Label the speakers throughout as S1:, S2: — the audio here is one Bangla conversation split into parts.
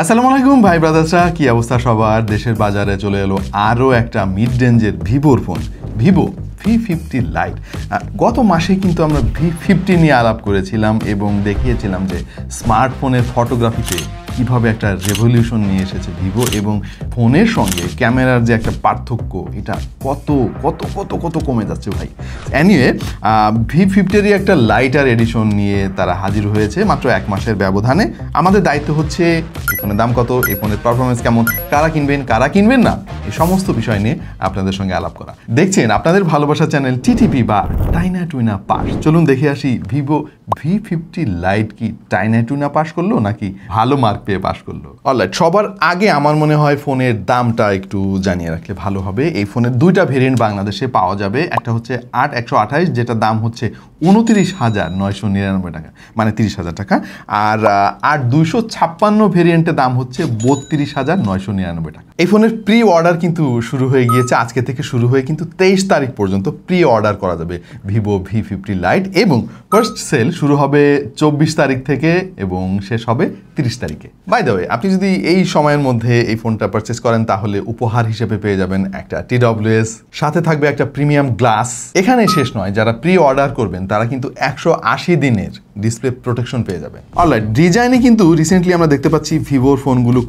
S1: আসসালামু আলাইকুম ভাই ব্রাদার্সরা, কি অবস্থা সবার? দেশের বাজারে চলে এলো আরও একটা মিড রেঞ্জের ভিভোর ফোন, ভিভো V50 লাইট। গত মাসে কিন্তু আমরা V50 নিয়ে আলাপ করেছিলাম এবং দেখিয়েছিলাম যে স্মার্টফোনের ফটোগ্রাফিতে কীভাবে একটা রেভলিউশন নিয়ে এসেছে ভিভো, এবং ফোনের সঙ্গে ক্যামেরার যে একটা পার্থক্য এটা কত কত কত কত কমে যাচ্ছে ভাই। অ্যানিওয়ে V50 একটা লাইটার এডিশন নিয়ে তারা হাজির হয়েছে মাত্র এক মাসের ব্যবধানে। আমাদের দায়িত্ব হচ্ছে এই ফোনের দাম কত, এই ফোনের পারফরমেন্স কেমন, কারা কিনবেন না, এই সমস্ত বিষয় নিয়ে আপনাদের সঙ্গে আলাপ করা। দেখছেন আপনাদের ভালোবাসা চ্যানেল টিটিপি বা টাইনা টুইনা পাস। চলুন দেখে আসি ভিভো V50 লাইট কি টাইনা টুইনা পাস করলো নাকি ভালো মার্ক পেয়ে পাস করলো। অলরাইট, সবার আগে আমার মনে হয় ফোনের দামটা একটু জানিয়ে রাখলে ভালো হবে। এই ফোনের দুইটা ভেরিয়েন্ট বাংলাদেশে পাওয়া যাবে। একটা হচ্ছে 8/128, যেটা দাম হচ্ছে 29,999 টাকা, মানে 30,000 টাকা। আর 8/256 ভেরিয়েন্টের দাম হচ্ছে 32,999 টাকা। এই ফোনের প্রি অর্ডার কিন্তু শুরু হয়ে গিয়েছে, আজকে থেকে শুরু হয়ে কিন্তু 23 তারিখ পর্যন্ত প্রি অর্ডার করা যাবে ভিভো V50 লাইট, এবং ফার্স্ট সেল শুরু হবে 24 তারিখ থেকে এবং শেষ হবে 30 তারিখে। বাই দ্য ওয়ে, আপনি যদি এই সময়ের মধ্যে এই ফোনটা পারচেস করেন তাহলে উপহার হিসেবে পেয়ে যাবেন একটা TWS, সাথে থাকবে একটা প্রিমিয়াম গ্লাস। এখানে শেষ নয়, যারা প্রি অর্ডার করবেন তারা কিন্তু 180 দিনের ডিসপ্লে প্রোটেকশন পেয়ে যাবেন। অলরাইট, ডিজাইনে কিন্তু রিসেন্টলি আমরা দেখতে পাচ্ছি ভিভোর ফোনগুলো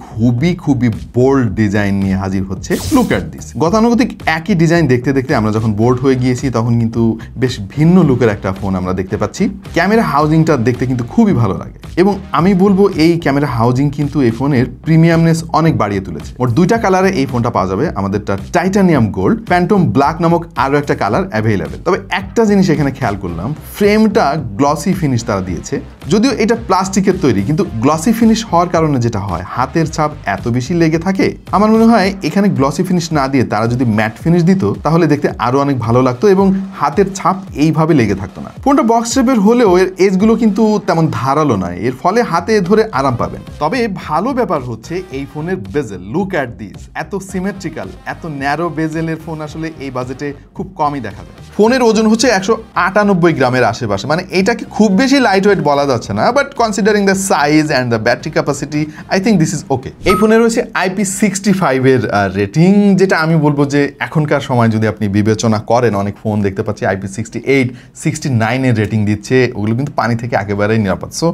S1: খুবই বোল্ড ডিজাইন নিয়ে হাজির হচ্ছে। Look at this. গতানুগতিক একই ডিজাইন দেখতে দেখতে আমরা যখন বোর্ড হয়ে গিয়েছি তখন কিন্তু বেশ ভিন্ন লুকের একটা ফোন আমরা দেখতে পাচ্ছি। ক্যামেরা হাউজিংটা দেখতে কিন্তু খুবই ভালো লাগে, এবং আমি বলবো এই ক্যামেরা হাউজিং কিন্তু এই ফোনের প্রিমিয়ামনেস অনেক বাড়িয়ে তুলেছে। ওর দুইটা কালারে এই ফোনটা পাওয়া যাবে, আমাদেরটা টাইটানিয়াম গোল্ড, ফ্যান্টম ব্ল্যাক নামক আরও একটা কালার অ্যাভেলেবেল। তবে একটা জিনিস এখানে খেয়াল করলাম, ফ্রেমটা গ্লসি ফিনিশ তারা দিয়েছে। যদিও এটা প্লাস্টিকের তৈরি, কিন্তু গ্লসি ফিনিশ হওয়ার কারণে যেটা হয়, হাতের ছাপ এত বেশি লেগে থাকে। আমার মনে হয় এখানে গ্লসি ফিনিশ না দিয়ে তারা যদি ম্যাট ফিনিশ দিত তাহলে দেখতে আরো অনেক ভালো লাগতো এবং হাতের ছাপ এইভাবে লেগে থাকতো না। ফোনটা বক্স শেপের হলেও এর এজগুলো কিন্তু তেমন ধারালো নয়, এর ফলে হাতে ধরে আরাম পাবেন। তবে ভালো ব্যাপার হচ্ছে এই ফোনের বেজেল। লুক অ্যাট দিস, এত সিমেট্রিক্যাল, এত ন্যারো বেজেলের ফোন আসলে এই বাজেটে খুব কমই দেখা যায়। ফোনের ওজন হচ্ছে 198 গ্রামের আশেপাশে, মানে এটাকে খুব বেশি লাইট ওয়েট বলা যাচ্ছে না, but considering the size and the battery capacity I think this is okay. এই ফোনে রয়েছে IP65 এর রেটিং, যেটা আমি বলবো যে এখনকার সময় যদি আপনি বিবেচনা করেন, অনেক ফোন দেখতে পাচ্ছি IP68, 69 এর রেটিং দিচ্ছে, ওগুলো কিন্তু পানি থেকে একেবারেই নিরাপদ। সো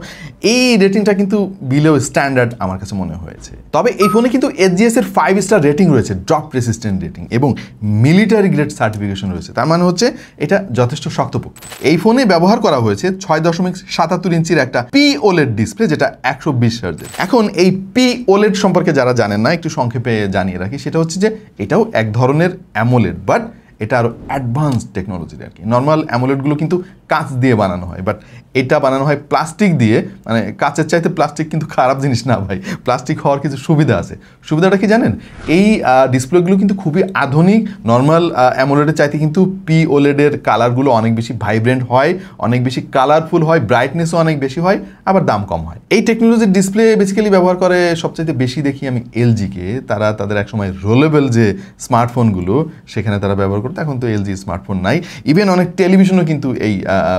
S1: এই রেটিংটা কিন্তু বিলো স্ট্যান্ডার্ড আমার কাছে মনে হয়েছে। তবে এই ফোনে কিন্তু SGS এর 5 স্টার রেটিং রয়েছে, ড্রপ রেসিস্ট্যান্ট রেটিং, এবং মিলিটারি গ্রেড সার্টিফিকেশন রয়েছে। তার মানে হচ্ছে এটা যথেষ্ট শক্তপোক্ত। এই ফোনে ব্যবহার করা হয়েছে 6.77 ইঞ্চির একটা POLED ডিসপ্লে, যেটা 120 হার্টজের। এখন এই POLED সম্পর্কে যারা জানেন না, একটু সংক্ষেপে জানিয়ে রাখি। সেটা হচ্ছে যে এটাও এক ধরনের অ্যামোলেড, বাট এটা আরও অ্যাডভান্স টেকনোলজির আর কি। নর্মাল অ্যামোলেডগুলো কিন্তু কাঁচ দিয়ে বানানো হয়, বাট এটা বানানো হয় প্লাস্টিক দিয়ে। মানে কাঁচের চাইতে প্লাস্টিক কিন্তু খারাপ জিনিস না ভাই, প্লাস্টিক হওয়ার কিছু সুবিধা আছে। সুবিধাটা কি জানেন? এই ডিসপ্লেগুলো কিন্তু খুবই আধুনিক। নর্মাল অ্যামোলেডের চাইতে কিন্তু POLED-এর কালারগুলো অনেক বেশি ভাইব্রেন্ট হয়, অনেক বেশি কালারফুল হয়, ব্রাইটনেসও অনেক বেশি হয়, আবার দাম কম হয়। এই টেকনোলজির ডিসপ্লে বেসিক্যালি ব্যবহার করে সবচাইতে বেশি দেখি আমি LG-কে। তারা তাদের একসময় রোলেবল যে স্মার্টফোনগুলো সেখানে তারা ব্যবহার করতো, এখন তো LG স্মার্টফোন নাই। ইভেন অনেক টেলিভিশনও কিন্তু এই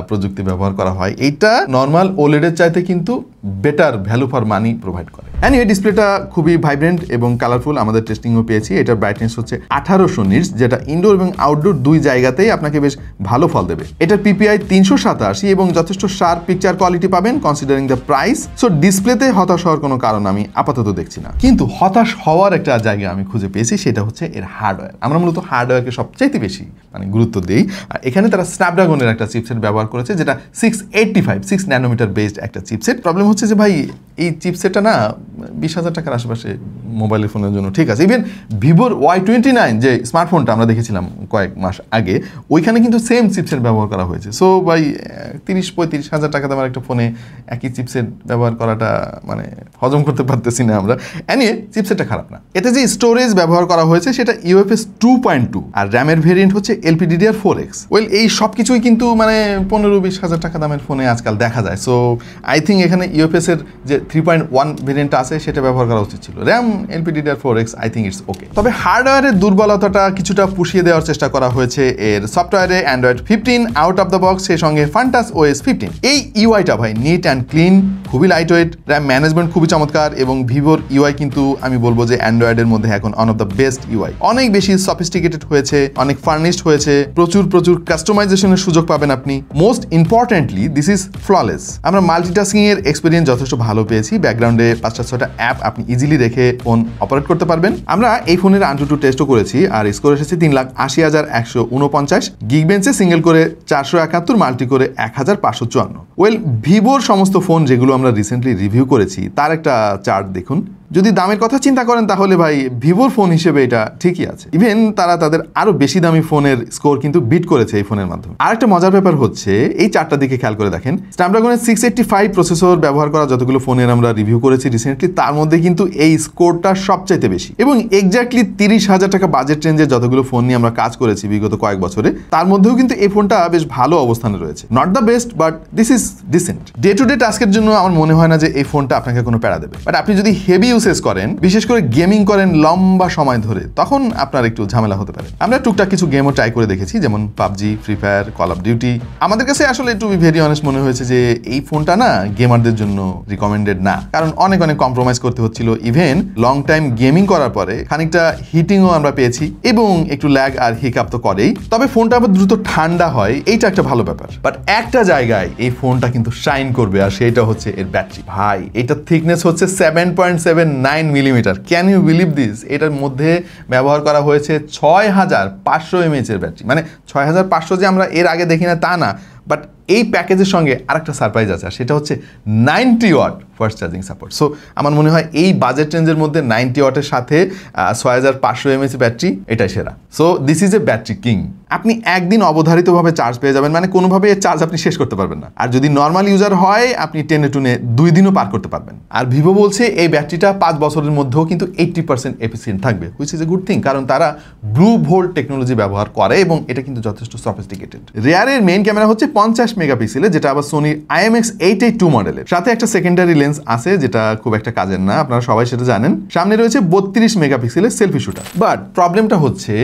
S1: প্রযুক্তি ব্যবহার করা হয়। এইটা নর্মাল OLED-এর চাইতে কিন্তু better value for money provide করে। এনিওয়ে, ডিসপ্লেটা খুবই ভাইব্রেন্ট এবং কালারফুল, আমাদের টেস্টিংও পেয়েছি। এটার ব্রাইটনেস হচ্ছে 1800 নিটস, যেটা ইনডোর এবং আউটডোর দুই জায়গাতেই আপনাকে বেশ ভালো ফল দেবে। এটার PPI 387 এবং যথেষ্ট শার্প পিকচার কোয়ালিটি পাবেন কনসিডারিং দ্য প্রাইস। সো ডিসপ্লেতে হতাশ হওয়ার কোনো কারণ আমি আপাতত দেখছি না, কিন্তু হতাশ হওয়ার একটা জায়গা আমি খুঁজে পেয়েছি, সেটা হচ্ছে এর হার্ডওয়্যার। আমরা মূলত হার্ডওয়্যারকে সবচাইতে বেশি গুরুত্ব দিই। আর এখানে তারা স্ন্যাপড্রাগনের একটা চিপসেট ব্যবহার করেছে, যেটা 6 ন্যানোমিটার বেসড একটা চিপসেট। প্রবলেম হচ্ছে যে ভাই এই চিপসেটটা না 20,000 টাকার আশেপাশে মোবাইল ফোনের জন্য ঠিক আছে। ইভেন ভিভোর Y29 যে স্মার্টফোনটা আমরা দেখেছিলাম কয়েক মাস আগে, ওইখানে কিন্তু সেম চিপসেট ব্যবহার করা হয়েছে। সো ভাই 30-35 হাজার টাকা দামের একটা ফোনে একই চিপসেট ব্যবহার করাটা মানে হজম করতে পারতেছি না আমরা। এনিওয়ে, চিপসেটটা খারাপ না। এতে যে স্টোরেজ ব্যবহার করা হয়েছে সেটা UFS 2.2, আর র্যামের ভেরিয়েন্ট হচ্ছে LPDDR4X। ওয়েল, এই সব কিছুই কিন্তু মানে 15-20 হাজার টাকা দামের ফোনে আজকাল দেখা যায়। সো আই থিঙ্ক এখানে UFS এর যে 3.1 ভেরিয়েন্টটা আছে সেটা ব্যবহার করা উচিত ছিল। RAM LPDDR4X I think it's okay. তবে হার্ডওয়্যারের দুর্বলতাটা কিছুটা পুষিয়ে দেওয়ার চেষ্টা করা হয়েছে এর সফটওয়্যারে Android 15 out of the box, সেই সঙ্গে ফান্টাস OS 15। এই ইউআইটা ভাই নিট অ্যান্ড ক্লিন, খুবই লাইট ওয়েট, র্যাম ম্যানেজমেন্ট খুবই চমৎকার, এবং ভিভোর ইউআই কিন্তু আমি বলবো যে অ্যান্ড্রয়েডের মধ্যে এখন one of the best UI. অনেক বেশি সফিস্টিকেটেড হয়েছে, অনেক ফার্নিশড হয়েছে, প্রচুর কাস্টমাইজেশনের সুযোগ পাবেন আপনি। Most importantly this is flawless. আমরা মাল্টিটাস্কিং এর এক্সপিরিয়েন্স যথেষ্ট ভালো পেয়েছি। ব্যাকগ্রাউন্ডে 5-6টা অ্যাপ আপনি ইজিলি রেখে ফোন অপারেট করতে পারবেন। আমরা এই ফোনের AnTuTu টেস্টও করেছি, আর স্কোর এসেছে 3,80,149, গিগবেঞ্চে সিঙ্গেল করে 471, মাল্টি করে 1,554। ওয়েল, ভিভোর সমস্ত ফোন যেগুলো আমরা রিসেন্টলি রিভিউ করেছি তার একটা চার্ট দেখুন। যদি দামের কথা চিন্তা করেন তাহলে ভাই ভিভোর ফোন হিসেবে এটা ঠিকই আছে। ইভেন তারা তাদের আরো বেশি দামি ফোনের স্কোর কিন্তু বিট করেছে এই ফোনের মাধ্যমে। আরেকটা মজার ব্যাপার হচ্ছে এই চারটা দিকে খেয়াল করে দেখেন, স্ন্যাপড্রাগনের 685 প্রসেসর ব্যবহার করা যতগুলো ফোনের আমরা রিভিউ করেছি রিসেন্টলি, তার মধ্যে কিন্তু এই স্কোরটা সবচাইতে বেশি। এবং এক্স্যাক্টলি 30,000 টাকা বাজেট রেঞ্জে যতগুলো ফোন নিয়ে আমরা কাজ করেছি বিগত কয়েক বছরে, তার মধ্যেও কিন্তু এই ফোনটা বেশ ভালো অবস্থানে রয়েছে। Not the best, but this is decent. Day to day টাস্কের জন্য আমার মনে হয় না যে এই ফোনটা আপনাকে কোনো প্যারা দেবে, বাট আপনি যদি হেভি ইউসেজ করেন, বিশেষ করে গেমিং করেন লম্বা সময় ধরে, তখন আপনার একটু ঝামেলা হতে পারে। আমরা টুকটাক কিছু গেমও ট্রাই করে দেখেছি, যেমন PUBG, free fire, call of duty. আমাদের কাছে আসলে টু বি ভেরি অনেস্ট মনে হয়েছে যে এই ফোনটা না গেমারদের জন্য রিকমেন্ডেড না, কারণ অনেক কম্প্রোমাইজ করতে হচ্ছিল। ইভেন লং টাইম গেমিং করার পরে খানিকটা হিটিংও আমরা পেয়েছি, এবং একটু ল্যাগ আর হিকআপ তো করেই। তবে ফোনটা আবার দ্রুত ঠান্ডা হয়, এইটা একটা ভালো ব্যাপার। বাট একটা জায়গায় এই ফোনটা কিন্তু শাইন করবে, আর সেটা হচ্ছে এর ব্যাটারি। ভাই, এটার থিকনেস হচ্ছে 7.79 millimetre. Can you believe this? এটার মধ্যে ব্যবহার করা হয়েছে 6,500 mAh এর ব্যাটারি। মানে 6,500 যে আমরা এর আগে দেখি না তা না, বাট এই প্যাকেজের সঙ্গে আরেকটা সারপ্রাইজ আছে, আর সেটা হচ্ছে 90 watt fast charging support. So আমার মনে হয় এই বাজেট রেঞ্জের মধ্যে 90 ওয়াটের সাথে 6,500 mAh ব্যাটারি, এটাই সেরা। So this is a battery king. আপনি একদিন অবধারিতভাবে চার্জ পেয়ে যাবেন, মানে কোনোভাবে চার্জ আপনি শেষ করতে পারবেন না। আর যদি নর্মাল ইউজার হয়, আপনি টেনে টুনে 2 দিনও পার করতে পারবেন। আর ভিভো বলছে এই ব্যাটারিটা 5 বছরের মধ্যেও কিন্তু 80% এফিসিয়েন্ট থাকবে, which is a good thing, কারণ তারা ব্লু ভোল্ট টেকনোলজি ব্যবহার করে, এবং এটা কিন্তু যথেষ্ট সফিস্টিকেটেড। রেয়ারের মেইন ক্যামেরা হচ্ছে 50 মেগাপিক্সেলের, যেটা আবার সোনির IMX882 মডেলের। সাথে একটা সেকেন্ডারি লেন্স আছে, যেটা খুব একটা কাজের না, আপনারা সবাই সেটা জানেন। সামনে রয়েছে 32 মেগাপিক্সেলের সেলফি শুটার। বাট প্রবলেমটা হচ্ছে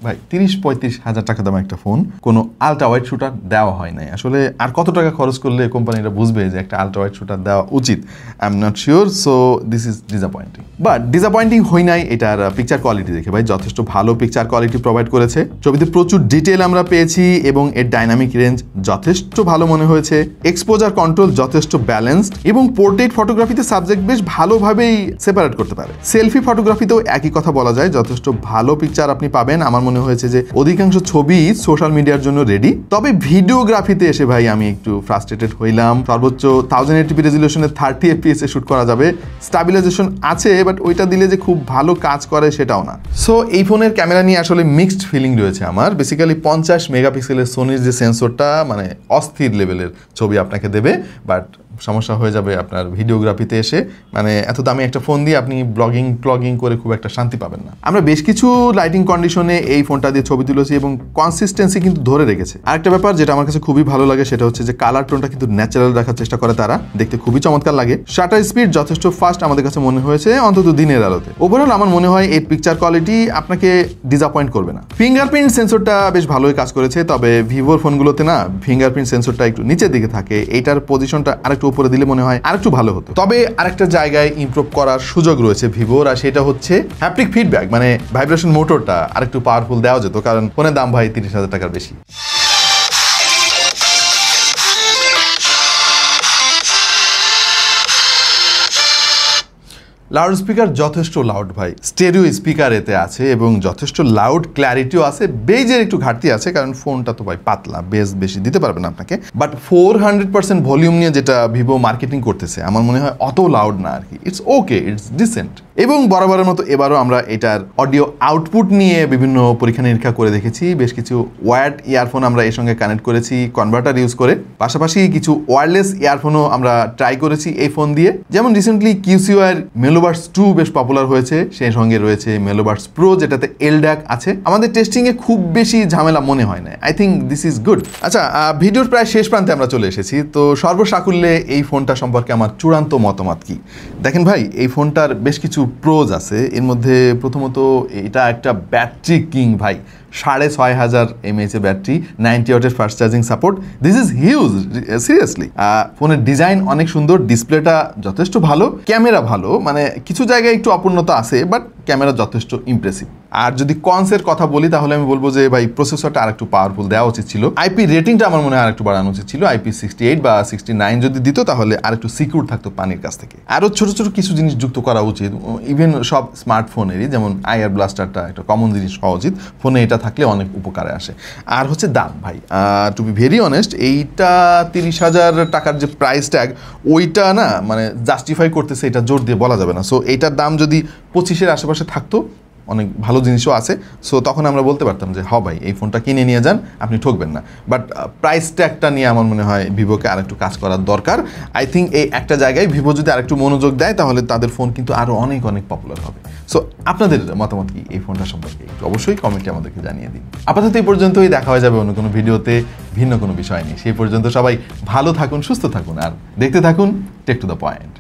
S1: ভাই 30-35 হাজার টাকা দাম একটা ফোন, কোনো আলট্রা ওয়াইড শুটার দেওয়া হয় নাই। আসলে আর কত টাকা খরচ করলে কোম্পানিটা বুঝবে যে একটা আলট্রা ওয়াইড শুটার দেওয়া উচিত? I am not sure. So this is disappointing. But disappointing হই নাই এটার পিকচার কোয়ালিটি দেখে। ভাই যথেষ্ট ভালো পিকচার কোয়ালিটি প্রোভাইড করেছে, ছবিতে প্রচুর ডিটেল আমরা পেয়েছি, এবং এর ডাইনামিক রেঞ্জ যথেষ্ট ভালো মনে হয়েছে। এক্সপোজার কন্ট্রোল যথেষ্ট ব্যালেন্সড, এবং পোর্ট্রেট ফটোগ্রাফিতে সাবজেক্ট বেশ ভালোভাবেই সেপারেট করতে পারে। সেলফি ফটোগ্রাফিতেও একই কথা বলা যায়, যথেষ্ট ভালো পিকচার আপনি পাবেন। আমার মনে হয়েছে যে অধিকাংশ ছবি সোশ্যাল মিডিয়ার জন্য রেডি। তবে ভিডিওগ্রাফিতে এসে ভাই আমি একটু ফ্রাস্ট্রেটেড হইলাম। সর্বোচ্চ 1080p রেজুলেশনে 30 fps এ শুট করা যাবে। স্টাবিলাইজেশন আছে, বাট ওইটা দিলে যে খুব ভালো কাজ করে সেটাও না। সো এই ফোনের ক্যামেরা নিয়ে আসলে মিক্সড ফিলিং রয়েছে আমার। বেসিক্যালি 50 মেগাপিক্সেলের সোনির যে সেন্সরটা মানে অস্থির লেভেলের ছবি আপনাকে দেবে, বাট সমস্যা হয়ে যাবে আপনার ভিডিওগ্রাফিতে এসে। মানে এত দামি একটা ফোন দিয়ে আপনি ব্লগিং করে খুব একটা শান্তি পাবেন না। আমরা বেশ কিছু লাইটিং কন্ডিশনে এই ফোনটা দিয়ে ছবি তুলেছি, এবং কনসিস্টেন্সি কিন্তু ধরে রেখেছে। আরেকটা ব্যাপার যেটা আমার কাছে খুবই ভালো লাগে, সেটা হচ্ছে যে কালার টোনটা কিন্তু ন্যাচারাল রাখার চেষ্টা করে তারা, দেখতে খুবই চমৎকার লাগে। শাটার স্পিড যথেষ্ট ফাস্ট আমাদের কাছে মনে হয়েছে, অন্তত দিনের আলোতে। ওভারঅল আমার মনে হয় এই পিকচার কোয়ালিটি আপনাকে ডিসঅ্যাপয়েন্ট করবে না। ফিঙ্গারপ্রিন্ট সেন্সরটা বেশ ভালোই কাজ করেছে, তবে ভিভোর ফোনগুলোতে না ফিঙ্গারপ্রিন্ট সেন্সরটা একটু নিচের দিকে থাকে, এইটার পজিশনটা আরেকটু উপরে দিলে মনে হয় আরেকটু ভালো হতো। তবে আরেকটা জায়গায় ইমপ্রুভ করার সুযোগ রয়েছে ভিভোর, আর সেটা হচ্ছে হ্যাপটিক ফিডব্যাক, মানে ভাইব্রেশন মোটরটা আরেকটু পাওয়ারফুল দেওয়া যেত, কারণ ফোনের দাম ভাই 30,000 টাকার বেশি। লাউড স্পিকার যথেষ্ট লাউড ভাই, স্টেরিও স্পিকার এতে আছে, এবং যথেষ্ট লাউড ক্ল্যারিটিও আছে। বেজের একটু ঘাটতি আছে, কারণ ফোনটা তো ভাই পাতলা, বেজ বেশি দিতে পারবে না আপনাকে। বাট 400% ভলিউম নিয়ে যেটা ভিভো মার্কেটিং করতেছে, আমার মনে হয় অত লাউড না আর কি। It's okay, it's decent. এবং বরাবরের মতো এবারও আমরা এটার অডিও আউটপুট নিয়ে বিভিন্ন পরীক্ষা নিরীক্ষা করে দেখেছি। বেশ কিছু ওয়্যার্ড ইয়ারফোন আমরা এর সঙ্গে কানেক্ট করেছি কনভার্টার ইউজ করে, পাশাপাশি কিছু ওয়্যারলেস ইয়ারফোনও আমরা ট্রাই করেছি এই ফোন দিয়ে। যেমন রিসেন্টলি কিউসিওয়ার মেলোবার্স 2 বেশ পপুলার হয়েছে, সেই সঙ্গে রয়েছে মেলোবার্স প্রো, যেটাতে LDAC আছে। আমাদের টেস্টিংয়ে খুব বেশি ঝামেলা মনে হয় না। I think this is good. আচ্ছা, ভিডিওর প্রায় শেষ প্রান্তে আমরা চলে এসেছি। তো সর্বসাকুল্যে এই ফোনটা সম্পর্কে আমার চূড়ান্ত মতামত কি? দেখেন ভাই, এই ফোনটার বেশ কিছু প্রোজ আছে। এর মধ্যে প্রথমত এটা একটা ব্যাটারি কিং ভাই, 6500 mAh এর ব্যাটারি, 90 ওয়াটের fast charging support. This is huge seriously. ফোনের ডিজাইন অনেক সুন্দর, ডিসপ্লেটা যথেষ্ট ভালো, ক্যামেরা ভালো, মানে কিছু জায়গায় একটু অপূর্ণতা আছে বাট ক্যামেরা যথেষ্ট ইমপ্রেসিভ। আর যদি কনসের কথা বলি তাহলে আমি বলবো যে ভাই প্রসেসরটা আরেকটু পাওয়ারফুল দেওয়া উচিত ছিল। আইপি রেটিংটা আমার মনে হয় আরেকটু বাড়ানো উচিত ছিল। আইপি 68 বা 69 যদি দিত তাহলে আরেকটু সিকিউর থাকতো পানির কাছ থেকে। আরও ছোট ছোট কিছু জিনিস যুক্ত করা উচিত, ইভেন সব স্মার্টফোনেরই, যেমন আইআর ব্লাস্টারটা একটা কমন জিনিস হওয়া উচিত, ফোনে এটা থাকলে অনেক উপকারে আসে। আর হচ্ছে দাম ভাই, টু বি ভেরি অনেস্ট, এইটা 30,000 টাকার যে প্রাইস ট্যাগ ওইটা না মানে জাস্টিফাই করতেছে এটা জোর দিয়ে বলা যাবে না। সো এইটার দাম যদি 25-এর আশেপাশে থাকতো, অনেক ভালো জিনিসও আছে, সো তখন আমরা বলতে পারতাম যে হ ভাই এই ফোনটা কিনে নিয়ে যান, আপনি ঠকবেন না। বাট প্রাইস ট্যাগটা নিয়ে আমার মনে হয় ভিভোকে আরেকটু কাজ করার দরকার। আই থিঙ্ক এই একটা জায়গায় ভিভো যদি আরেকটু মনোযোগ দেয় তাহলে তাদের ফোন কিন্তু আরও অনেক অনেক পপুলার হবে। সো আপনাদের মতামত কি এই ফোনটা সম্পর্কে একটু অবশ্যই কমেন্টে আমাদেরকে জানিয়ে দিন। আপাতত এই পর্যন্তই, দেখা হয়ে যাবে অন্য কোনো ভিডিওতে ভিন্ন কোনো বিষয় নিয়ে। সেই পর্যন্ত সবাই ভালো থাকুন, সুস্থ থাকুন, আর দেখতে থাকুন টেক টু দ্য পয়েন্ট।